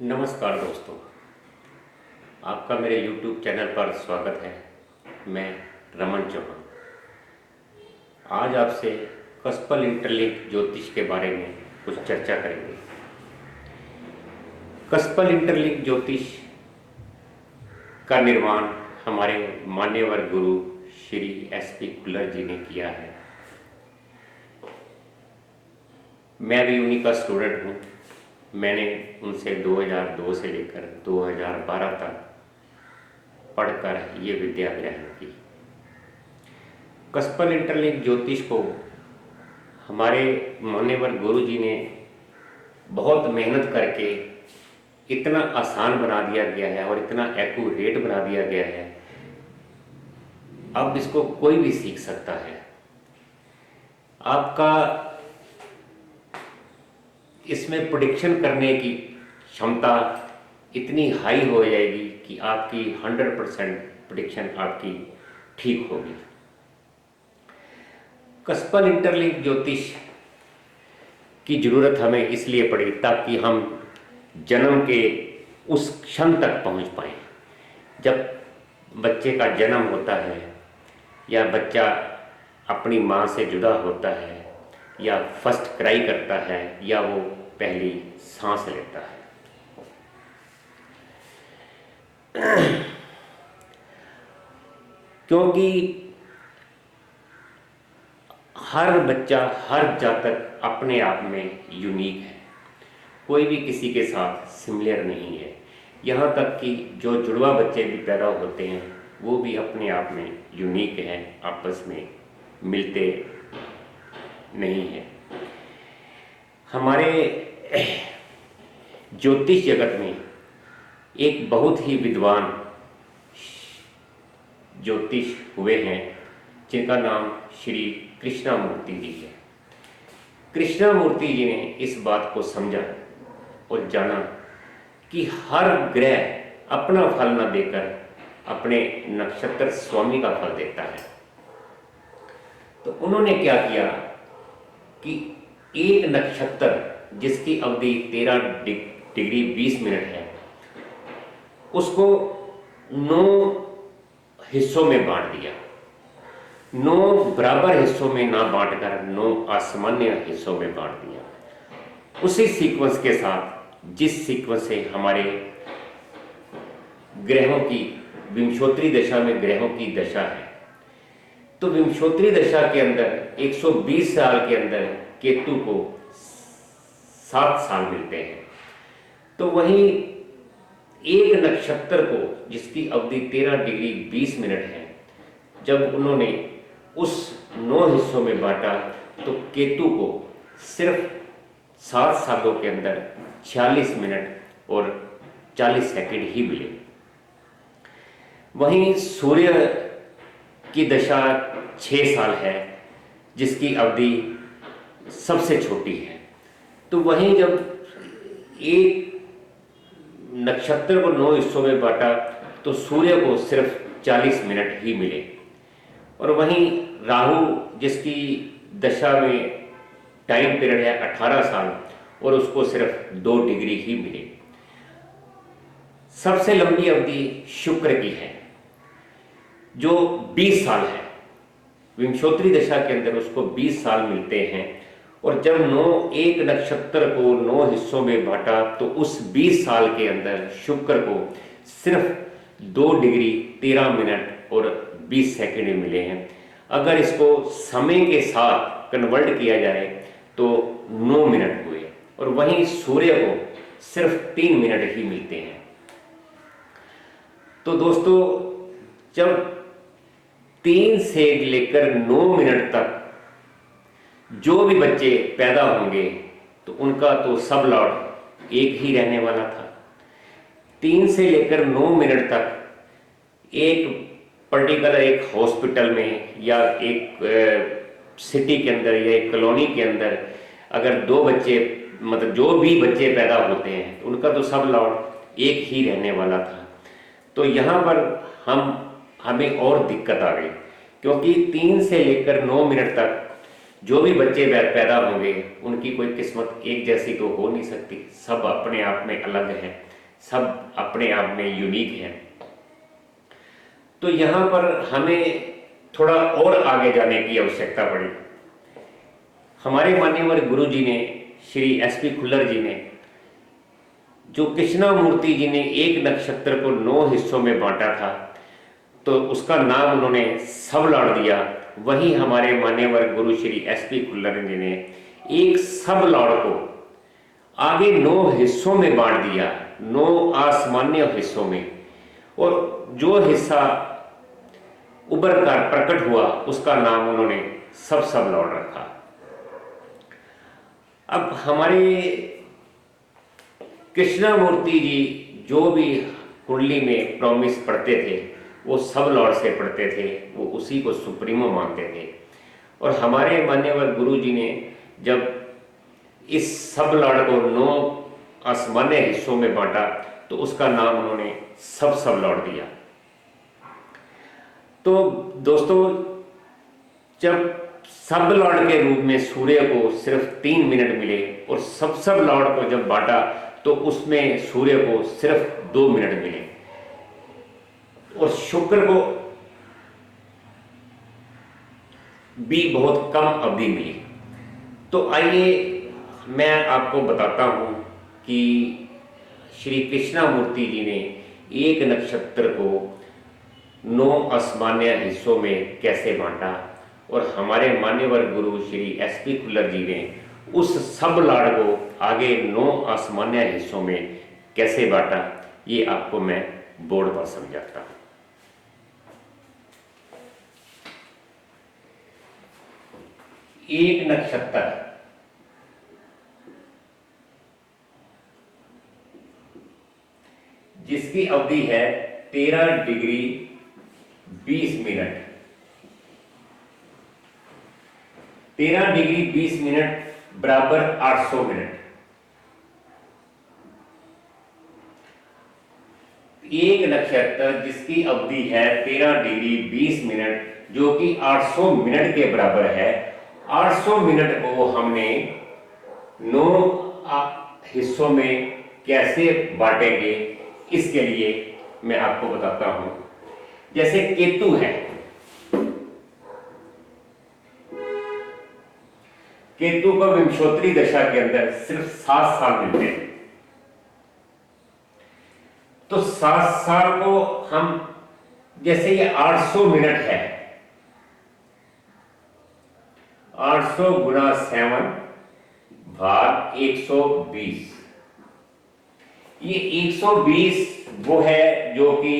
नमस्कार दोस्तों, आपका मेरे YouTube चैनल पर स्वागत है। मैं रमन चौहान आज आपसे कस्पल इंटरलिंक ज्योतिष के बारे में कुछ चर्चा करेंगे। कस्पल इंटरलिंक ज्योतिष का निर्माण हमारे मान्यवर गुरु श्री SP कुल्लर जी ने किया है। मैं भी उन्हीं का स्टूडेंट हूँ। मैंने उनसे 2002 से लेकर 2012 तक पढ़कर ये विद्या ग्रहण की। कस्पल इंटरलिंक ज्योतिष को हमारे मान्यवर गुरु जी ने बहुत मेहनत करके इतना आसान बना दिया गया है और इतना एक्यूरेट बना दिया गया है, अब इसको कोई भी सीख सकता है। आपका इसमें प्रेडिक्शन करने की क्षमता इतनी हाई हो जाएगी कि आपकी 100% प्रेडिक्शन आपकी ठीक होगी। कस्पल इंटरलिंक ज्योतिष की ज़रूरत हमें इसलिए पड़ी ताकि हम जन्म के उस क्षण तक पहुंच पाएँ जब बच्चे का जन्म होता है या बच्चा अपनी माँ से जुदा होता है या फर्स्ट क्राई करता है या वो पहली सांस लेता है। क्योंकि हर बच्चा, हर जातक अपने आप में यूनिक है, कोई भी किसी के साथ सिमिलर नहीं है। यहाँ तक कि जो जुड़वा बच्चे भी पैदा होते हैं वो भी अपने आप में यूनिक हैं, आपस में मिलते नहीं है। हमारे ज्योतिष जगत में एक बहुत ही विद्वान ज्योतिष हुए हैं जिनका नाम श्री कृष्णामूर्ति जी है। कृष्णामूर्ति जी ने इस बात को समझा और जाना कि हर ग्रह अपना फल न देकर अपने नक्षत्र स्वामी का फल देता है। तो उन्होंने क्या किया कि एक नक्षत्र जिसकी अवधि 13 डिग्री 20 मिनट है उसको 9 हिस्सों में बांट दिया। 9 बराबर हिस्सों में ना बांटकर 9 असामान्य हिस्सों में बांट दिया। उसी सीक्वेंस के साथ जिस सीक्वेंस से हमारे ग्रहों की विंशोत्तरी दशा में ग्रहों की दशा है, तो विंशोत्तरी दशा के अंदर 120 साल के अंदर केतु को 7 साल मिलते हैं। तो वहीं एक नक्षत्र को जिसकी अवधि 13 डिग्री 20 मिनट है, जब उन्होंने उस 9 हिस्सों में बांटा तो केतु को सिर्फ 7 सालों के अंदर 46 मिनट और 40 सेकंड ही मिले। वहीं सूर्य की दशा 6 साल है जिसकी अवधि सबसे छोटी है। तो वहीं जब एक नक्षत्र को 9 हिस्सों में बांटा तो सूर्य को सिर्फ 40 मिनट ही मिले। और वहीं राहु जिसकी दशा में टाइम पीरियड है 18 साल और उसको सिर्फ 2 डिग्री ही मिले। सबसे लंबी अवधि शुक्र की है जो 20 साल है। विंशोत्तरी दशा के अंदर उसको 20 साल मिलते हैं। और जब एक नक्षत्र को 9 हिस्सों में बांटा तो उस 20 साल के अंदर शुक्र को सिर्फ 2 डिग्री 13 मिनट और 20 सेकंड मिले हैं। अगर इसको समय के साथ कन्वर्ट किया जाए तो 9 मिनट हुए। और वहीं सूर्य को सिर्फ 3 मिनट ही मिलते हैं। तो दोस्तों, जब 3 से लेकर 9 मिनट तक जो भी बच्चे पैदा होंगे तो उनका तो सब लॉट एक ही रहने वाला था। 3 से लेकर 9 मिनट तक एक पर्टिकुलर एक हॉस्पिटल में या एक सिटी के अंदर या एक कॉलोनी के अंदर अगर 2 बच्चे, मतलब जो भी बच्चे पैदा होते हैं तो उनका तो सब लॉट एक ही रहने वाला था। तो यहाँ पर हमें और दिक्कत आ गई, क्योंकि 3 से लेकर 9 मिनट तक जो भी बच्चे पैदा होंगे उनकी कोई किस्मत एक जैसी तो हो नहीं सकती, सब अपने आप में अलग हैं, सब अपने आप में यूनिक हैं। तो यहाँ पर हमें थोड़ा और आगे जाने की आवश्यकता पड़ी। हमारे मान्यवर गुरु जी ने, श्री एसपी खुल्लर जी ने, जो कृष्णामूर्ति जी ने एक नक्षत्र को 9 हिस्सों में बांटा था तो उसका नाम उन्होंने सब लौट दिया। वहीं हमारे मान्यवर गुरु श्री एसपी खुल्लर जी ने एक सब लौट को आगे 9 हिस्सों में बांट दिया, 9 आसमान्य हिस्सों में, और जो हिस्सा उभर कर प्रकट हुआ उसका नाम उन्होंने सब लौट रखा। अब हमारे कृष्णामूर्ति जी जो भी कुंडली में प्रॉमिस पढ़ते थे वो सब लॉर्ड से पढ़ते थे, वो उसी को सुप्रीमो मानते थे। और हमारे मान्यवर गुरु जी ने जब इस सब लॉर्ड को 9 आसमान्य हिस्सों में बांटा तो उसका नाम उन्होंने सब लॉर्ड दिया। तो दोस्तों, जब सब लॉर्ड के रूप में सूर्य को सिर्फ 3 मिनट मिले और सब लॉर्ड को जब बांटा तो उसमें सूर्य को सिर्फ 2 मिनट मिले और शुक्र को भी बहुत कम अवधि मिली। तो आइए मैं आपको बताता हूं कि श्री कृष्णामूर्ति जी ने एक नक्षत्र को 9 आसमान्य हिस्सों में कैसे बांटा और हमारे मान्यवर गुरु श्री एसपी खुल्लर जी ने उस सब लॉर्ड को आगे 9 आसमान्य हिस्सों में कैसे बांटा, ये आपको मैं बोर्ड पर समझाता हूं। एक नक्षत्र जिसकी अवधि है 13 डिग्री 20 मिनट, 13 डिग्री 20 मिनट बराबर 800 मिनट। एक नक्षत्र जिसकी अवधि है 13 डिग्री 20 मिनट जो कि 800 मिनट के बराबर है, 800 मिनट को हमने 9 हिस्सों में कैसे बांटेंगे, इसके लिए मैं आपको बताता हूं। जैसे केतु है, केतु को विंशोत्तरी दशा के अंदर सिर्फ 7 साल मिलते हैं। तो 7 साल को हम, जैसे ये 800 मिनट है, 800 गुना 7 भाग 120, ये 120 वो है जो कि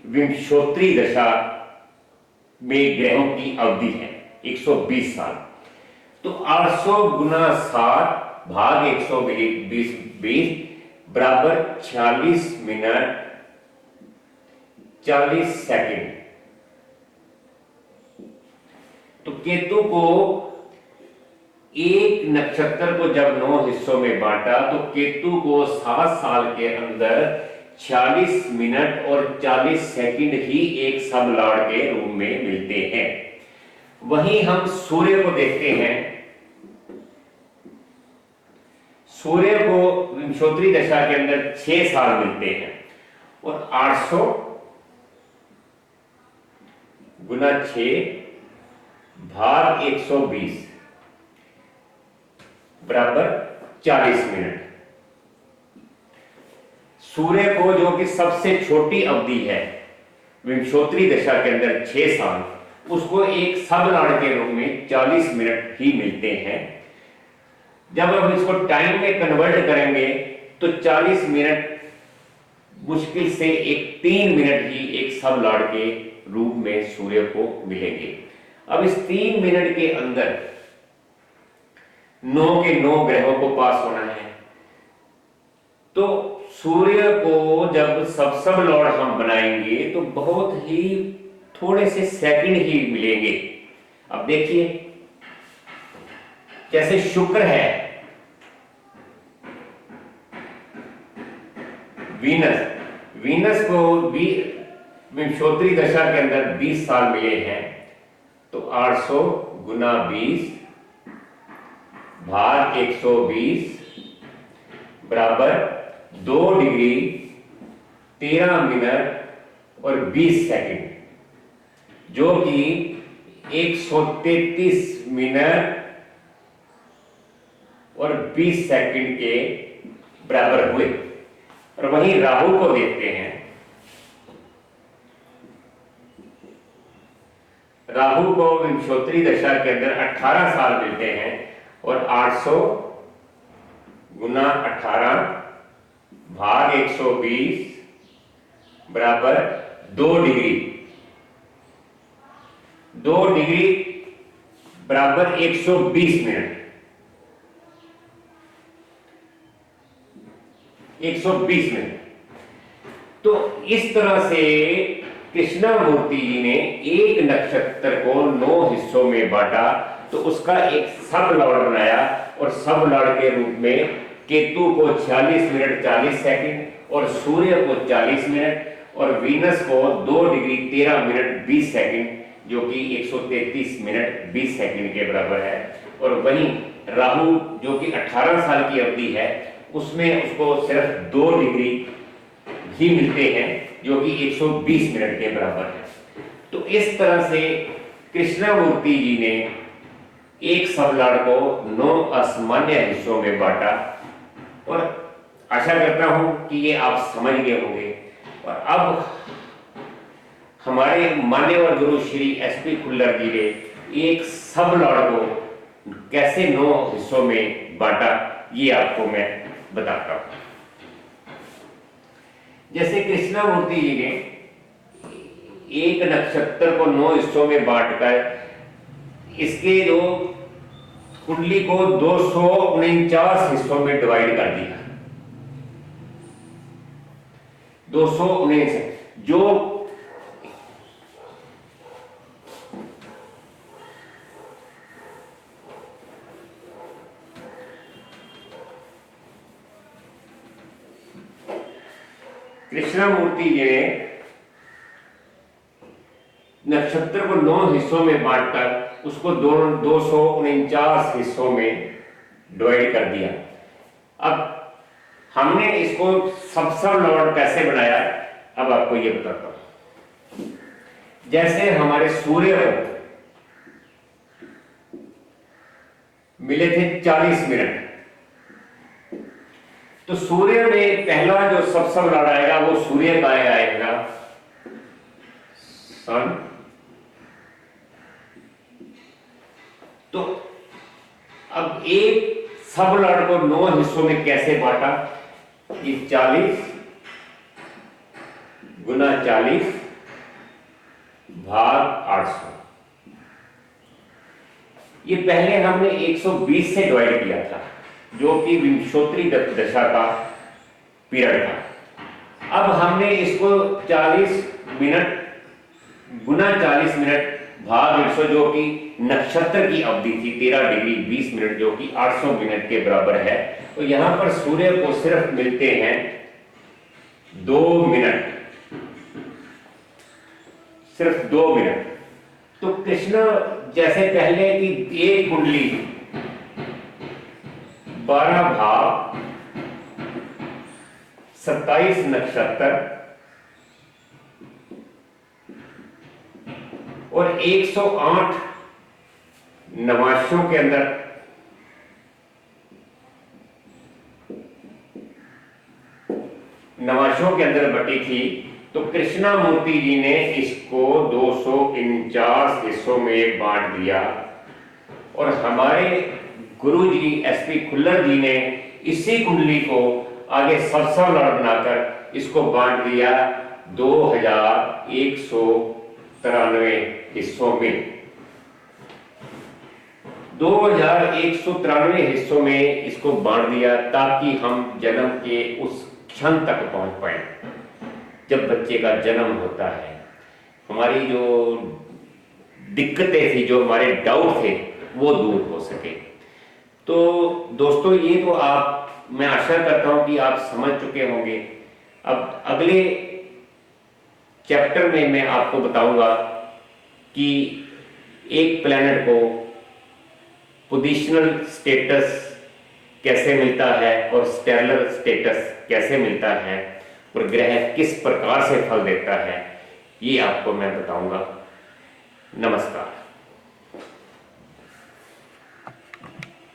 विंशोत्तरी दशा में ग्रहों की अवधि है, 120 साल। तो 800 गुना 7 भाग 120 बराबर 46 मिनट 40 सेकंड। तो केतु को, एक नक्षत्र को जब 9 हिस्सों में बांटा तो केतु को 7 साल के अंदर 46 मिनट और 40 सेकंड ही एक सब लॉर्ड के रूप में मिलते हैं। वहीं हम सूर्य को देखते हैं, सूर्य को विंशोत्तरी दशा के अंदर 6 साल मिलते हैं और 800 गुना 6 भाग 120 बराबर 40 मिनट। सूर्य को, जो कि सबसे छोटी अवधि है विंशोत्तरी दशा के अंदर 6 साल, उसको एक सब लॉर्ड के रूप में 40 मिनट ही मिलते हैं। जब हम इसको टाइम में कन्वर्ट करेंगे तो 40 मिनट मुश्किल से 3 मिनट ही एक सब लॉर्ड के रूप में सूर्य को मिलेंगे। अब इस 3 मिनट के अंदर 9 के 9 ग्रहों को पास होना है। तो सूर्य को जब सब लॉर्ड हम बनाएंगे तो बहुत ही थोड़े से सेकंड ही मिलेंगे। अब देखिए, जैसे शुक्र है, वीनस को भी विंशोत्तरी दशा के अंदर 20 साल मिले हैं। तो 800 गुना 20 भाग 120 बराबर 2 डिग्री 13 मिनट और 20 सेकंड, जो कि 133 मिनट और 20 सेकंड के बराबर हुए। और वहीं राहु को देखते हैं। राहु को विंशोत्तरी दशा के अंदर 18 साल मिलते हैं और 800 गुना 18 भाग 120 बराबर 2 डिग्री, 2 डिग्री बराबर 120 मिनट, 120 मिनट। तो इस तरह से कृष्णामूर्ति जी ने एक नक्षत्र को 9 हिस्सों में बांटा, तो उसका एक सब लॉर्ड बनाया और सब लॉर्ड के रूप में केतु को 46 मिनट 40 सेकंड और सूर्य को 40 मिनट और वीनस को 2 डिग्री 13 मिनट 20 सेकंड, जो कि 133 मिनट 20 सेकंड के बराबर है। और वहीं राहु जो कि 18 साल की अवधि है, उसमें उसको सिर्फ 2 डिग्री ही मिलते हैं, जो कि 120 मिनट के बराबर है। तो इस तरह से कृष्णामूर्ति जी ने एक सबलाड़ को 9 असामान्य हिस्सों में बांटा और आशा करता हूं कि ये आप समझ गए होंगे। और अब हमारे मान्यवर गुरु श्री एसपी खुल्लर जी ने एक सबलाड़ को कैसे 9 हिस्सों में बांटा, ये आपको मैं बताता हूं। जैसे कृष्णामूर्ति जी ने एक नक्षत्र को 9 हिस्सों में बांटकर इसके जो कुंडली को 249 हिस्सों में डिवाइड कर दिया। 249 जो कृष्णामूर्ति जी ने नक्षत्र को 9 हिस्सों में बांटकर उसको 249 हिस्सों में डिवाइड कर दिया। अब हमने इसको सब लॉर्ड कैसे बनाया, अब आपको ये बताता हूं। जैसे हमारे सूर्य को मिले थे 40 मिनट, तो सूर्य में पहला जो सब लॉर्ड आएगा वो सूर्य का आएगा सन। तो अब एक सब लॉर्ड को 9 हिस्सों में कैसे बांटा, ये 40 गुना 40 भाग 800, ये पहले हमने 120 से डिवाइड किया था, जो कि विंशोत्तरी दशा का पीरियड था। अब हमने इसको 40 मिनट गुना 40 मिनट भाग 100, जो कि नक्षत्र की अवधि थी 13 डिग्री 20 मिनट, जो कि 800 मिनट के बराबर है। तो यहां पर सूर्य को सिर्फ मिलते हैं 2 मिनट, सिर्फ 2 मिनट। तो कृष्ण जैसे पहले की एक कुंडली 12 भाग 27 नक्षत्र और 108 नवाशों के अंदर बटी थी। तो कृष्णामूर्ति जी ने इसको 249 हिस्सों में बांट दिया और हमारे गुरु जी एसपी खुल्लर जी ने इसी कुंडली को आगे सब लॉर्ड बनाकर इसको बांट दिया 2193 हिस्सों में। 2193 हिस्सों में इसको बांट दिया ताकि हम जन्म के उस क्षण तक पहुंच पाए जब बच्चे का जन्म होता है। हमारी जो दिक्कतें थी, जो हमारे डाउट थे, वो दूर हो सके। तो दोस्तों, ये तो मैं आशा करता हूं कि आप समझ चुके होंगे। अब अगले चैप्टर में मैं आपको बताऊंगा कि एक प्लैनेट को पोजिशनल स्टेटस कैसे मिलता है और स्टेलर स्टेटस कैसे मिलता है और ग्रह किस प्रकार से फल देता है, ये आपको मैं बताऊंगा। नमस्कार।